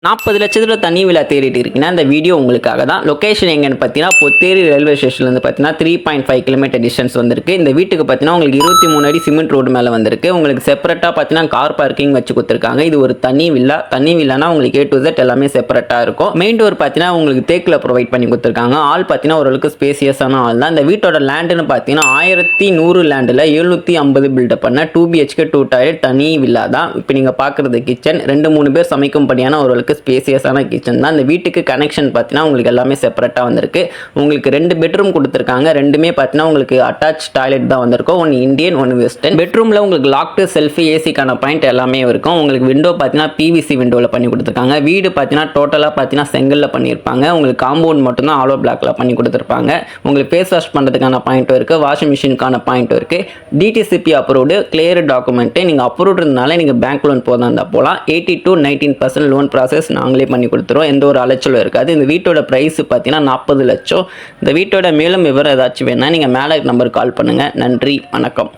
40 லட்சத்தில் தனி விழா தேடிட்டு இருக்கீங்கன்னா இந்த வீடியோ உங்களுக்காக தான். லொக்கேஷன் எங்கன்னு பார்த்தீங்கன்னா பொத்தேரி ரயில்வே ஸ்டேஷன்லேருந்து பார்த்தீங்கன்னா 3.5 கிலோமீட்டர் டிஸ்டன்ஸ் வந்திருக்கு. இந்த வீட்டுக்கு பார்த்தீங்கன்னா உங்களுக்கு 23 அடி சிமெண்ட் ரோடு மேலே வந்திருக்கு. உங்களுக்கு செப்பரேட்டாக பார்த்தீங்கன்னா கார் பார்க்கிங் வச்சு கொடுத்துருக்காங்க. இது ஒரு தனி வில்லானா உங்களுக்கு A to Z எல்லாமே செப்பரேட்டாக இருக்கும். மெயின் டோர் பார்த்தீங்கன்னா உங்களுக்கு தேக்கில் ப்ரொவைட் பண்ணி கொடுத்துருக்காங்க. ஆள் பார்த்தீங்கன்னா ஓரளவுக்கு ஸ்பேசியஸான ஆள் தான். இந்த வீட்டோட லேண்டுன்னு பார்த்தீங்கன்னா 1100 லேண்டில் 750 பில்டப் பண்ண 2 BHK 2 டாய்லெட் தனி வில்லா தான். இப்போ நீங்கள் பார்க்குறது கிச்சன் 2-3 பேர் சமைக்கும்படியான ஓரளவுக்கு ஸ்பேசியஸான கிச்சன் தான். இந்த வீட்டுக்கு கனெக்ஷன் பார்த்தீங்கன்னா உங்களுக்கு எல்லாமே செப்பரேட்டாக வந்திருக்கு. உங்களுக்கு 2 பெட்ரூம் கொடுத்துருக்காங்க. ரெண்டுமே பார்த்தீங்கன்னா உங்களுக்கு அட்டாச் டாய்லெட் தான் வந்திருக்கும். ஒன்று இந்தியன், ஒன்று வெஸ்டர்ன். பெட்ரூமில் உங்களுக்கு லாக்டு செல்ஃபி ஏசிக்கான பாயிண்ட் எல்லாமே இருக்கும். உங்களுக்கு விண்டோ பார்த்தீங்கன்னா PVC விண்டோவில் பண்ணி கொடுத்துருக்காங்க. வீடு பார்த்தீங்கன்னா டோட்டலாக பார்த்தீங்கன்னா செங்கல்ல பண்ணியிருப்பாங்க. உங்களுக்கு காம்பவுண்ட் மட்டும்தான் ஆலோ பிளாக்ல பண்ணி கொடுத்துருப்பாங்க. உங்களுக்கு ஃபேஸ் வாஷ் பண்ணுறதுக்கான பாயிண்ட்டும் இருக்குது, வாஷிங் மிஷினுக்கான பாயிண்ட்டும் இருக்குது. DTCP approved clear document. நீங்கள் அப்ரூவ்டு இருந்தாலே நீங்கள் பேங்க் லோன் போதான் இருந்தால் போகலாம். 80 to 19% லோன் ப்ராசஸ் நாங்களே பண்ணி கொடுத்துருவோம். எந்த ஒரு அலைச்சலும் இருக்காது. இந்த வீட்டோட ப்ரைஸ் பார்த்தீங்கன்னா 40 லட்சம். இந்த வீட்டோட மேலும் விவரம் ஏதாச்சும் வேணா நீங்கள் மேலே நம்பருக்கு கால் பண்ணுங்கள். நன்றி, வணக்கம்.